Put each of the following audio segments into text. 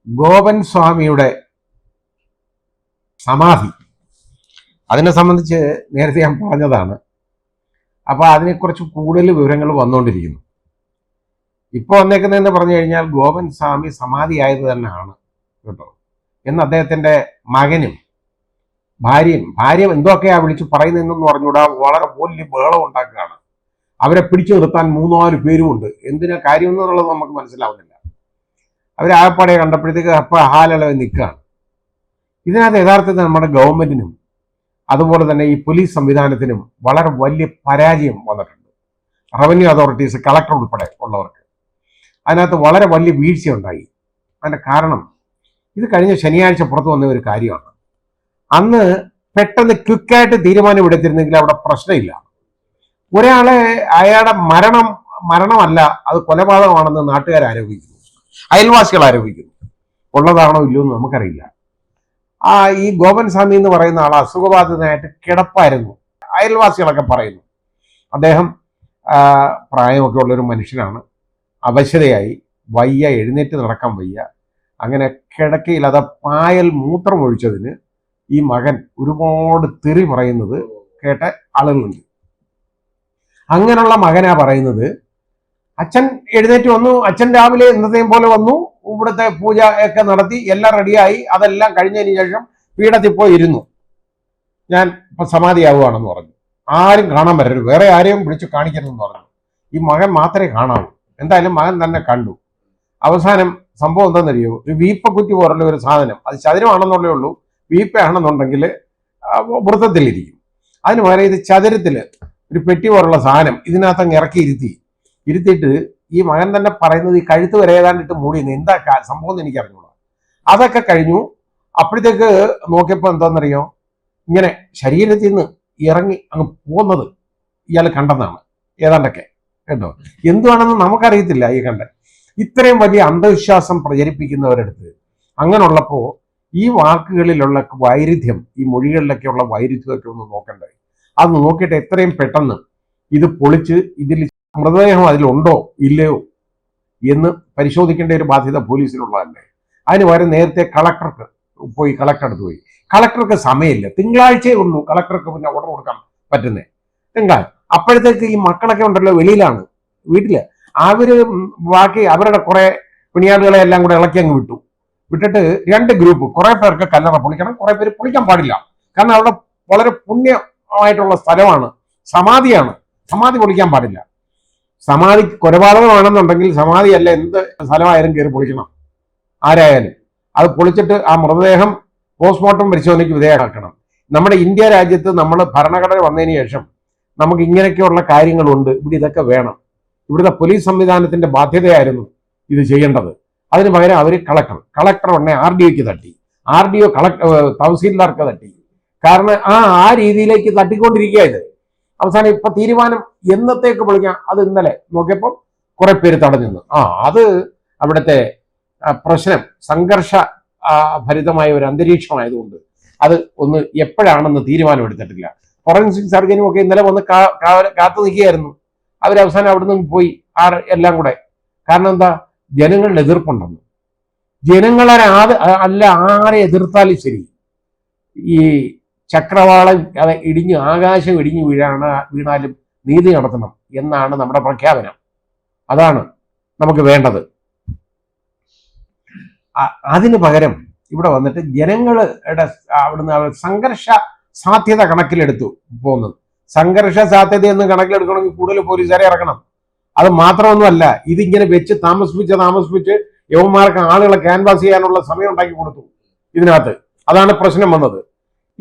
ഗോപൻ സ്വാമിയുടെ സമാധി അതിനെ സംബന്ധിച്ച് നേരത്തെ ഞാൻ പറഞ്ഞതാണ്. അപ്പോൾ അതിനെക്കുറിച്ച് കൂടുതൽ വിവരങ്ങൾ വന്നുകൊണ്ടിരിക്കുന്നു. ഇപ്പോൾ വന്നേക്കുന്നതെന്ന് പറഞ്ഞു കഴിഞ്ഞാൽ ഗോപൻ സ്വാമി സമാധിയായത് തന്നെയാണ് കേട്ടോ എന്ന് അദ്ദേഹത്തിൻ്റെ മകനും ഭാര്യയും എന്തൊക്കെയാ വിളിച്ച് പറയുന്നതെന്ന് പറഞ്ഞുകൂടാ. വളരെ വലിയ ബഹളം ഉണ്ടാക്കുകയാണ്. അവരെ പിടിച്ചു നിർത്താൻ 3-4 പേരുമുണ്ട്. എന്തിനാ കാര്യം എന്നുള്ളത് നമുക്ക് മനസ്സിലാവുന്നില്ല. അവരാകപ്പാടെ കണ്ടപ്പോഴത്തേക്ക് അപ്പോൾ ഹാലളവ് നിൽക്കുകയാണ്. ഇതിനകത്ത് യഥാർത്ഥത്തിൽ നമ്മുടെ ഗവൺമെന്റിനും അതുപോലെ തന്നെ ഈ പോലീസ് സംവിധാനത്തിനും വളരെ വലിയ പരാജയം വന്നിട്ടുണ്ട്. റവന്യൂ അതോറിറ്റീസ്, കളക്ടർ ഉൾപ്പെടെ ഉള്ളവർക്ക് അതിനകത്ത് വളരെ വലിയ വീഴ്ചയുണ്ടായി. അതിൻ്റെ കാരണം ഇത് കഴിഞ്ഞ ശനിയാഴ്ച പുറത്തു വന്ന ഒരു കാര്യമാണ്. അന്ന് പെട്ടെന്ന് ക്വിക്കായിട്ട് തീരുമാനം എടുത്തിരുന്നെങ്കിൽ അവിടെ പ്രശ്നമില്ല. ഒരാളെ അയാളുടെ മരണമല്ല, അത് കൊലപാതകമാണെന്ന് നാട്ടുകാർ ആരോപിക്കുന്നു, അയൽവാസികൾ ആരോപിക്കുന്നു. ഉള്ളതാണോ ഇല്ലയോ എന്ന് നമുക്കറിയില്ല. ഈ ഗോപൻ സ്വാമി എന്ന് പറയുന്ന ആൾ അസുഖബാധിതനായിട്ട് കിടപ്പായിരുന്നു. അയൽവാസികളൊക്കെ പറയുന്നു അദ്ദേഹം പ്രായമൊക്കെ ഉള്ളൊരു മനുഷ്യനാണ്. അവശതയായി, വയ്യ, എഴുന്നേറ്റ് നടക്കാൻ വയ്യ. അങ്ങനെ കിടക്കയിൽ അത് പായൽ മൂത്രം ഒഴിച്ചതിന് ഈ മകൻ ഒരുപാട് തെറി പറയുന്നത് കേട്ട ആളുകളുണ്ട്. അങ്ങനെയുള്ള മകനാ പറയുന്നത്, അച്ഛൻ എഴുന്നേറ്റ് വന്നു, അച്ഛൻ രാവിലെ എന്നത്തെയും പോലെ വന്നു, ഇവിടുത്തെ പൂജ ഒക്കെ നടത്തി എല്ലാം റെഡിയായി, അതെല്ലാം കഴിഞ്ഞതിന് ശേഷം പീഠത്തിൽ പോയി ഇരുന്നു, ഞാൻ ഇപ്പൊ സമാധിയാവുകയാണെന്ന് പറഞ്ഞു. ആരും കാണാൻ വരരുത്, വേറെ ആരെയും വിളിച്ച് കാണിക്കരുതെന്ന് പറഞ്ഞു. ഈ മകൻ മാത്രമേ കാണാവൂ. എന്തായാലും മകൻ തന്നെ കണ്ടു. അവസാനം സംഭവം എന്താണെന്നറിയോ, ഒരു വീപ്പക്കുറ്റി പോലുള്ള ഒരു സാധനം, അത് ചതുരമാണെന്നുള്ളേ ഉള്ളൂ. വീപ്പയാണെന്നുണ്ടെങ്കിൽ വൃത്തത്തിലിരിക്കും. അതിന് പകരം ഇത് ചതുരത്തിൽ ഒരു പെട്ടി പോലുള്ള സാധനം ഇതിനകത്തങ്ങ് ഇരുത്തിയിട്ട് ഈ മകൻ തന്നെ പറയുന്നത് ഈ കഴുത്ത് വരെ ഏതാണ്ടിട്ട് മൂടിയെന്ന്. എന്താ സംഭവം എന്ന് എനിക്ക് അറിഞ്ഞൂടാ. അതൊക്കെ കഴിഞ്ഞു. അപ്പോഴത്തേക്ക് നോക്കിയപ്പോൾ എന്താണെന്നറിയോ, ഇങ്ങനെ ശരീരത്തിൽ നിന്ന് ഇറങ്ങി അങ്ങ് പോകുന്നത് ഇയാൾ കണ്ടെന്നാണ് ഏതാണ്ടൊക്കെ കേട്ടോ. എന്തുവാണെന്ന് നമുക്കറിയത്തില്ല. ഈ ഇത്രയും വലിയ അന്ധവിശ്വാസം പ്രചരിപ്പിക്കുന്നവരടുത്ത് അങ്ങനെയുള്ളപ്പോൾ ഈ വാക്കുകളിലുള്ള വൈരുദ്ധ്യം, ഈ മൊഴികളിലൊക്കെയുള്ള വൈരുദ്ധ്യമൊക്കെ ഒന്ന് നോക്കണ്ടേ. അത് നോക്കിയിട്ട് എത്രയും പെട്ടെന്ന് ഇത് പൊളിച്ച് ഇതിൽ മൃതദേഹം അതിലുണ്ടോ ഇല്ലയോ എന്ന് പരിശോധിക്കേണ്ട ഒരു ബാധ്യത പോലീസിനുള്ളതല്ലേ. അതിന് പകരം നേരത്തെ കളക്ടർക്ക് പോയി. കളക്ടർക്ക് സമയമില്ല, തിങ്കളാഴ്ചയേ ഉള്ളൂ കളക്ടർക്ക് പിന്നെ ഓർഡർ കൊടുക്കാൻ പറ്റുന്നേ, തിങ്കളാഴ്ച. അപ്പോഴത്തേക്ക് ഈ മക്കളൊക്കെ ഉണ്ടല്ലോ വെളിയിലാണ്, വീട്ടില്. ബാക്കി അവരുടെ കുറെ പിണിയാടുകളെ എല്ലാം കൂടെ ഇളക്കി അങ്ങ് വിട്ടിട്ട് 2 ഗ്രൂപ്പ്, കുറെ പേർക്ക് കല്ലറ പൊളിക്കണം, കുറെ പേര് പൊളിക്കാൻ പാടില്ല. കാരണം അവിടെ വളരെ പുണ്യമായിട്ടുള്ള സ്ഥലമാണ്, സമാധിയാണ്. സമാധി പൊളിക്കാൻ പാടില്ല. സമാധി കൊലപാതകമാണെന്നുണ്ടെങ്കിൽ സമാധിയല്ല, എന്ത് സ്ഥലമായാലും കയറി പൊളിക്കണം ആരായാലും. അത് പൊളിച്ചിട്ട് ആ മൃതദേഹം പോസ്റ്റ്മോർട്ടം പരിശോധനയ്ക്ക് വിധേയമാക്കണം. നമ്മുടെ ഇന്ത്യ രാജ്യത്ത് നമ്മൾ ഭരണഘടന വന്നതിന് ശേഷം നമുക്ക് ഇങ്ങനെയൊക്കെയുള്ള കാര്യങ്ങളുണ്ട്. ഇവിടെ ഇതൊക്കെ വേണം. ഇവിടുത്തെ പോലീസ് സംവിധാനത്തിന്റെ ബാധ്യതയായിരുന്നു ഇത് ചെയ്യേണ്ടത്. അതിന് പകരം അവർ കളക്ടർ ഉടനെ RDOക്ക് തട്ടി, RDO തഹസീൽദാർക്ക് തട്ടി. കാരണം ആ രീതിയിലേക്ക് തട്ടിക്കൊണ്ടിരിക്കുക ഇത്. അവസാനം ഇപ്പൊ തീരുമാനം എന്നത്തേക്ക് പൊളിക്കാം, അത് ഇന്നലെ നോക്കിയപ്പോൾ കുറെ പേര് തടഞ്ഞു. അത് അവിടുത്തെ പ്രശ്നം സംഘർഷ ഭരിതമായ ഒരു അന്തരീക്ഷമായതുകൊണ്ട് അത് ഒന്ന് എപ്പോഴാണെന്ന് തീരുമാനമെടുത്തിട്ടില്ല. ഫോറൻസിക് സർജനും ഒക്കെ ഇന്നലെ വന്ന് കാത്തു നിൽക്കുകയായിരുന്നു. അവരവസാനം അവിടെ നിന്ന് പോയി എല്ലാം കൂടെ. കാരണം എന്താ, ജനങ്ങളുടെ എതിർപ്പുണ്ടെന്ന്. ജനങ്ങളെ ആരെ എതിർത്താലും ശരി, ഈ ചക്രവാളം ആകാശം ഇടിഞ്ഞു വീണാലും നീതി നടത്തണം എന്നാണ് നമ്മുടെ പ്രഖ്യാപനം. അതാണ് നമുക്ക് വേണ്ടത്. അതിന് പകരം ഇവിടെ വന്നിട്ട് ജനങ്ങളുടെ അവിടുന്ന് സംഘർഷ സാധ്യത കണക്കിലെടുത്തു പോകുന്നത്. സംഘർഷ സാധ്യത എന്ന് കണക്കിലെടുക്കണമെങ്കിൽ കൂടുതൽ പോലീസുകാരെ ഇറക്കണം. അത് മാത്രമൊന്നുമല്ല, ഇതിങ്ങനെ വെച്ച് താമസിപ്പിച്ച് യവന്മാർക്ക് ആളുകളെ ക്യാൻവാസ് ചെയ്യാനുള്ള സമയം ഉണ്ടാക്കി കൊടുത്തു ഇതിനകത്ത്. അതാണ് പ്രശ്നം വന്നത്.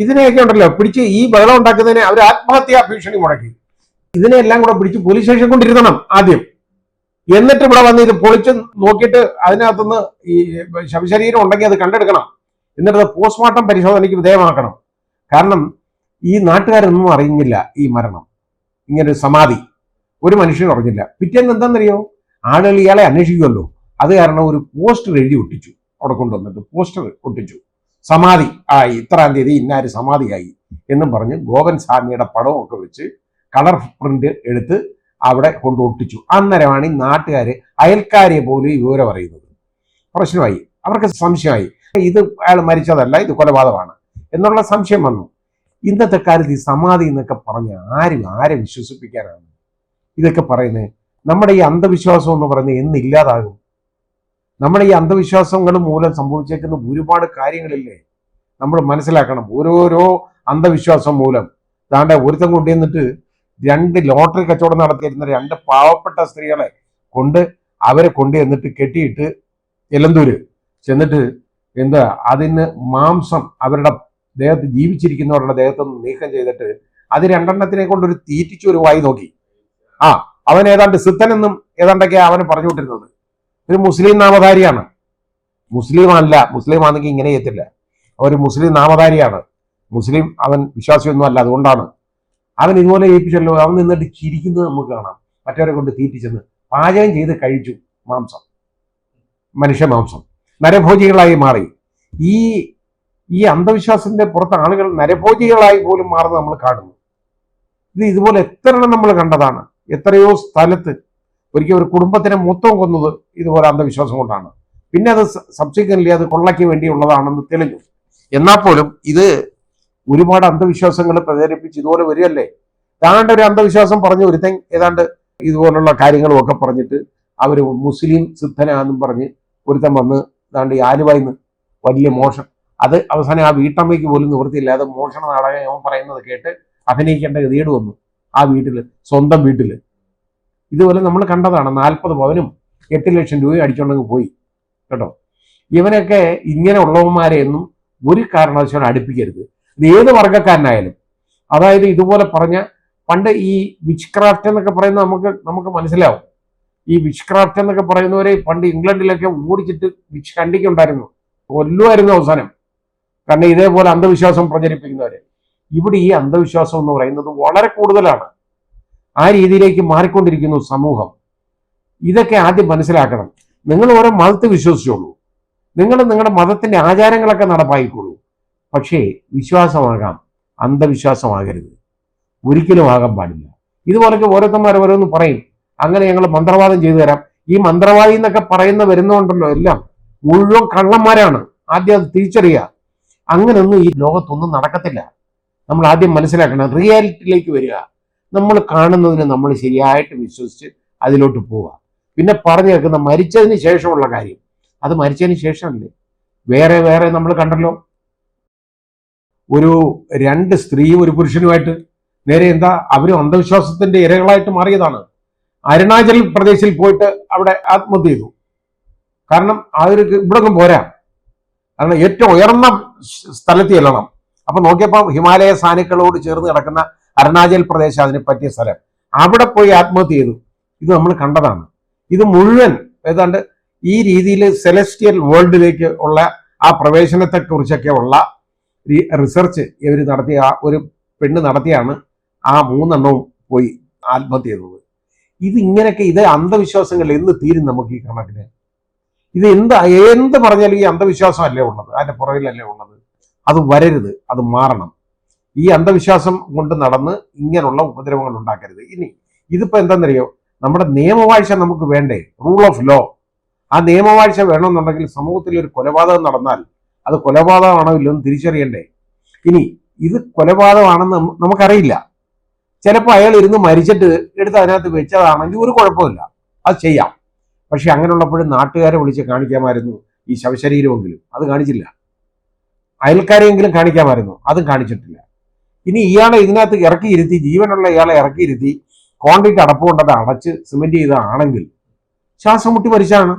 ഇതിനെയൊക്കെ ഉണ്ടല്ലോ പിടിച്ച് ഈ ബഹളം ഉണ്ടാക്കുന്നതിനെ അവർ ആത്മഹത്യാ ഭീഷണി മുടക്കി. ഇതിനെല്ലാം കൂടെ പിടിച്ച് പോലീസ് സ്റ്റേഷൻ കൊണ്ടിരുത്തണം ആദ്യം. എന്നിട്ട് ഇവിടെ വന്ന് ഇത് പൊളിച്ച് നോക്കിയിട്ട് അതിനകത്തുനിന്ന് ഈ ശവശരീരം ഉണ്ടെങ്കിൽ അത് കണ്ടെടുക്കണം. എന്നിട്ട് പോസ്റ്റ്മോർട്ടം പരിശോധനയ്ക്ക് വിധേയമാക്കണം. കാരണം ഈ നാട്ടുകാരൊന്നും അറിഞ്ഞില്ല ഈ മരണം, ഇങ്ങനൊരു സമാധി ഒരു മനുഷ്യനും അറിഞ്ഞില്ല. പിറ്റേന്ന് എന്താണെന്നറിയോ, ആളുകൾ ഇയാളെ അന്വേഷിക്കുമല്ലോ. അത് കാരണം ഒരു പോസ്റ്റർ എഴുതി ഒട്ടിച്ചു. അവിടെ കൊണ്ടുവന്നിട്ട് പോസ്റ്റർ ഒട്ടിച്ചു, സമാധി ആയി, ഇത്രാം തീയതി ഇന്നാര് സമാധിയായി എന്നും പറഞ്ഞ് ഗോപൻ സ്വാമിയുടെ പടവും ഒക്കെ വെച്ച് കളർ പ്രിന്റ് എടുത്ത് അവിടെ കൊണ്ട് ഒട്ടിച്ചു. അന്നേരമാണ് ഈ നാട്ടുകാര് അയൽക്കാരെ പോലും ഈ വിവരം അറിയുന്നത്. പ്രശ്നമായി. അവർക്ക് സംശയമായി, ഇത് അയാൾ മരിച്ചതല്ല, ഇത് കൊലപാതകമാണ് എന്നുള്ള സംശയം വന്നു. ഇന്നത്തെ കാലത്ത് ഈ സമാധി എന്നൊക്കെ പറഞ്ഞ് ആരെ വിശ്വസിപ്പിക്കാനാണ് ഇതൊക്കെ പറയുന്നത്? നമ്മുടെ ഈ അന്ധവിശ്വാസം എന്ന് പറയുന്നത് എന്നില്ലാതാകും? നമ്മുടെ ഈ അന്ധവിശ്വാസങ്ങൾ മൂലം സംഭവിച്ചേക്കുന്ന ഒരുപാട് കാര്യങ്ങളില്ലേ നമ്മൾ മനസ്സിലാക്കണം. ഓരോരോ അന്ധവിശ്വാസം മൂലം താണ്ടെ ഒരുത്തം കൊണ്ടുവന്നിട്ട് 2 ലോട്ടറി കച്ചവടം നടത്തിയിരുന്ന 2 പാവപ്പെട്ട സ്ത്രീകളെ അവരെ കൊണ്ടുവന്നിട്ട് കെട്ടിയിട്ട് എലന്തൂര് ചെന്നിട്ട് എന്താ അതിന് മാംസം അവരുടെ ദേഹത്ത് ജീവിച്ചിരിക്കുന്നവരുടെ ദേഹത്തൊന്ന് നീക്കം ചെയ്തിട്ട് അത് 2 കൊണ്ടൊരു തീറ്റിച്ചു ഒരു വായി നോക്കി. അവൻ ഏതാണ്ട് സിദ്ധനെന്നും ഏതാണ്ടൊക്കെ അവന് പറഞ്ഞു വിട്ടിരുന്നത്. ഒരു മുസ്ലിം നാമധാരിയാണ്. മുസ്ലിം ആണെങ്കിൽ ഇങ്ങനെ ചെയ്യത്തില്ല. ഒരു മുസ്ലിം നാമധാരിയാണ്. മുസ്ലിം അവൻ വിശ്വാസിയൊന്നും അല്ല. അതുകൊണ്ടാണ് അവൻ ഇതുപോലെ ഏൽപ്പിച്ചല്ലോ. അവൻ നിന്നിട്ട് ചിരിക്കുന്നത് നമുക്ക് കാണാം. മറ്റവരെ കൊണ്ട് തീറ്റിച്ചെന്ന് പാചകം ചെയ്ത് കഴിച്ചു മനുഷ്യ മാംസം. നരഭോജികളായി മാറി. ഈ അന്ധവിശ്വാസത്തിന്റെ പുറത്ത് ആളുകൾ നരഭോജികളായി പോലും മാറുന്നത് നമ്മൾ കാണുന്നു. ഇതുപോലെ എത്ര നമ്മൾ കണ്ടതാണ്. എത്രയോ സ്ഥലത്ത് ഒരിക്കൽ ഒരു കുടുംബത്തിനെ മൊത്തം കൊന്നത് ഇതുപോലെ അന്ധവിശ്വാസം കൊണ്ടാണ്. പിന്നെ അത് സബ്സിക്വന്റ്ലി അത് കൊള്ളയ്ക്ക് വേണ്ടിയുള്ളതാണെന്ന് തെളിഞ്ഞു. എന്നാൽ പോലും ഇത് ഒരുപാട് അന്ധവിശ്വാസങ്ങൾ പ്രചരിപ്പിച്ച് ഇതുപോലെ വരികയല്ലേ. ഏതാണ്ട് ഒരു അന്ധവിശ്വാസം പറഞ്ഞ് ഒരുത്തൻ ഏതാണ്ട് ഇതുപോലുള്ള കാര്യങ്ങളും ഒക്കെ പറഞ്ഞിട്ട് അവർ മുസ്ലിം സിദ്ധനാന്നും പറഞ്ഞ് ഒരുത്തൻ വന്ന് ഏതാണ്ട് ഈ ആലുവായിന്ന് വലിയ മോശം, അത് അവസാനം ആ വീട്ടമ്മയ്ക്ക് പോലും നിവൃത്തിയില്ലാതെ മോഷണ നാടകം അവൻ പറയുന്നത് കേട്ട് അഭിനയിക്കേണ്ട ഗതികേട് വന്നു. ആ സ്വന്തം വീട്ടില് ഇതുപോലെ നമ്മൾ കണ്ടതാണ്. 40 പവനും 8 ലക്ഷം രൂപയും അടിച്ചുകൊണ്ടെങ്കിൽ പോയി കേട്ടോ. ഇവനൊക്കെ ഇങ്ങനെ ഉള്ളവന്മാരെ ഒന്നും ഒരു കാരണവശാലും അടുപ്പിക്കരുത്. ഇത് ഏത് വർഗ്ഗക്കാരനായാലും. അതായത് ഇതുപോലെ പറഞ്ഞ പണ്ട് ഈ വിച്ച് ക്രാഫ്റ്റ് എന്നൊക്കെ പറയുന്നത് നമുക്ക് മനസ്സിലാവും. ഈ വിച്ച് ക്രാഫ്റ്റ് എന്നൊക്കെ പറയുന്നവരെ പണ്ട് ഇംഗ്ലണ്ടിലൊക്കെ ഓടിച്ചിട്ട് വിച്ച് കണ്ടിക്കുണ്ടായിരുന്നു, കൊല്ലുമായിരുന്നു അവസാനം. കാരണം ഇതേപോലെ അന്ധവിശ്വാസം പ്രചരിപ്പിക്കുന്നവരെ. ഇവിടെ ഈ അന്ധവിശ്വാസം എന്ന് പറയുന്നത് വളരെ കൂടുതലാണ്. ആ രീതിയിലേക്ക് മാറിക്കൊണ്ടിരിക്കുന്നു സമൂഹം. ഇതൊക്കെ ആദ്യം മനസ്സിലാക്കണം. നിങ്ങൾ ഓരോ മതത്തെ വിശ്വസിച്ചോളൂ, നിങ്ങൾ നിങ്ങളുടെ മതത്തിന്റെ ആചാരങ്ങളൊക്കെ നടപ്പായിക്കോളൂ. പക്ഷേ വിശ്വാസമാകാം, അന്ധവിശ്വാസമാകരുത്. ഒരിക്കലും ആകാൻ പാടില്ല. ഇതുപോലൊക്കെ ഓരോരുത്തന്മാർ ഓരോന്ന് പറയും, അങ്ങനെ ഞങ്ങൾ മന്ത്രവാദം ചെയ്തു തരാം. ഈ മന്ത്രവാദി എന്നൊക്കെ വരുന്നുണ്ടല്ലോ എല്ലാം മുഴുവൻ കള്ളന്മാരാണ്. ആദ്യം അത് തിരിച്ചറിയുക. അങ്ങനൊന്നും ഈ ലോകത്തൊന്നും നടക്കത്തില്ല. നമ്മൾ ആദ്യം മനസ്സിലാക്കണം. റിയാലിറ്റിയിലേക്ക് വരിക. നമ്മൾ കാണുന്നതിന് നമ്മൾ ശരിയായിട്ട് വിശ്വസിച്ച് അതിലോട്ട് പോവുക. പിന്നെ പറഞ്ഞു കേൾക്കുന്ന മരിച്ചതിന് ശേഷമുള്ള കാര്യം, അത് മരിച്ചതിന് ശേഷമല്ലേ. വേറെ നമ്മൾ കണ്ടല്ലോ, ഒരു 2 സ്ത്രീയും ഒരു പുരുഷനുമായിട്ട് നേരെ അവരും അന്ധവിശ്വാസത്തിന്റെ ഇരകളായിട്ട് മാറിയതാണ്. അരുണാചൽ പ്രദേശിൽ പോയിട്ട് അവിടെ ആത്മഹത്യ ചെയ്തു. കാരണം അവർക്ക് ഇവിടെ പോരാ, കാരണം ഏറ്റവും ഉയർന്ന സ്ഥലത്ത് ചെല്ലണം. അപ്പൊ നോക്കിയപ്പോൾ ഹിമാലയ സാനുക്കളോട് ചേർന്ന് കിടക്കുന്ന അരുണാചൽ പ്രദേശ് അതിനെ പറ്റിയ സ്ഥലം. അവിടെ പോയി ആത്മഹത്യ ചെയ്തു. ഇത് നമ്മൾ കണ്ടതാണ്. ഇത് മുഴുവൻ ഏതാണ്ട് ഈ രീതിയിൽ സെലസ്റ്റിയൽ വേൾഡിലേക്ക് ഉള്ള ആ പ്രവേശനത്തെ കുറിച്ചൊക്കെ ഉള്ള റിസർച്ച് ഇവർ നടത്തിയ ഒരു പെണ്ണ് നടത്തിയാണ് ആ 3 എണ്ണവും പോയി ആത്മഹത്യ ചെയ്തത്. ഇത് അന്ധവിശ്വാസങ്ങൾ എന്ന് തീരും നമുക്ക് ഈ കണക്കിന്? ഇത് എന്ത് പറഞ്ഞാലും ഈ അന്ധവിശ്വാസമല്ലേ ഉള്ളത്, അതിന്റെ പുറകിലല്ലേ ഉള്ളത്. അത് വരരുത്, അത് മാറണം. ഈ അന്ധവിശ്വാസം കൊണ്ട് നടന്ന് ഇങ്ങനെയുള്ള ഉപദ്രവങ്ങൾ ഉണ്ടാക്കരുത്. ഇനി ഇതിപ്പോ എന്താണെന്നറിയോ, നമ്മുടെ നിയമവാഴ്ച നമുക്ക് വേണ്ടേ? Rule of law. ആ നിയമവാഴ്ച വേണമെന്നുണ്ടെങ്കിൽ സമൂഹത്തിൽ ഒരു കൊലപാതകം നടന്നാൽ അത് കൊലപാതകമാണോ ഇല്ലെന്ന് തിരിച്ചറിയണ്ടേ? ഇനി ഇത് കൊലപാതകമാണെന്ന് നമുക്കറിയില്ല. ചിലപ്പോൾ അയാൾ ഇരുന്ന് മരിച്ചിട്ട് എടുത്ത് അതിനകത്ത് വെച്ചതാണെങ്കിൽ ഒരു കുഴപ്പമില്ല, അത് ചെയ്യാം. പക്ഷെ അങ്ങനെയുള്ളപ്പോഴും നാട്ടുകാരെ വിളിച്ച് കാണിക്കാമായിരുന്നു ഈ ശവശരീരമെങ്കിലും. അത് കാണിച്ചില്ല. അയൽക്കാരെയെങ്കിലും കാണിക്കാമായിരുന്നു, അതും കാണിച്ചിട്ടില്ല. ഇനി ഇയാളെ ഇതിനകത്ത് ഇറക്കിയിരുത്തി, ജീവനുള്ള ഇയാളെ ഇറക്കിയിരുത്തി കോൺക്രീറ്റ് അടപ്പ് കൊണ്ടത് അടച്ച് സിമെന്റ് ചെയ്തതാണെങ്കിൽ ശ്വാസം മുട്ടി മരിച്ചാണ്,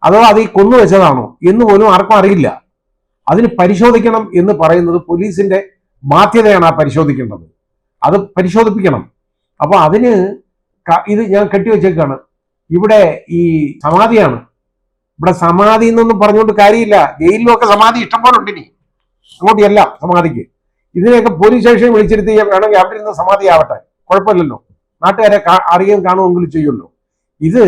അതോ അത് ഈ കൊന്നു വെച്ചതാണോ എന്ന് പോലും ആർക്കും അറിയില്ല. അതിന് പരിശോധിക്കണം എന്ന് പറയുന്നത് പോലീസിന്റെ ബാധ്യതയാണ്. ആ പരിശോധിക്കേണ്ടത്, അത് പരിശോധിപ്പിക്കണം. അപ്പൊ അതിന് ഇത് ഞാൻ കെട്ടിവെച്ചേക്കാണ്. ഇവിടെ ഈ സമാധിയാണ്. ഇവിടെ സമാധി എന്നൊന്നും പറഞ്ഞുകൊണ്ട് കാര്യമില്ല. ജയിലിലൊക്കെ സമാധി ഇഷ്ടംപോലെ ഉണ്ട്. ഇനി അങ്ങോട്ട് എല്ലാം സമാധിക്ക്. ഇതിനെയൊക്കെ പോലീസ് സ്റ്റേഷനിൽ വിളിച്ചിരുത്തി വേണമെങ്കിൽ അവിടെ ഇരുന്ന് സമാധി ആവട്ടെ, കുഴപ്പമില്ലല്ലോ. നാട്ടുകാരെ അറിയാൻ കാണുമെങ്കിലും ചെയ്യുമല്ലോ. ഇത്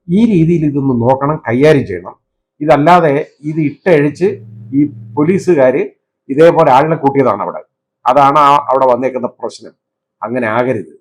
ഈ രീതിയിൽ ഇതൊന്ന് നോക്കണം, കൈകാര്യം ചെയ്യണം. ഇതല്ലാതെ ഇത് ഇട്ടഴിച്ച് ഈ പോലീസുകാർ ഇതേപോലെ ആളിനെ കൂട്ടിയതാണ് അവിടെ. അതാണ് അവിടെ വന്നേക്കുന്ന പ്രശ്നം. അങ്ങനെ ആകരുത്.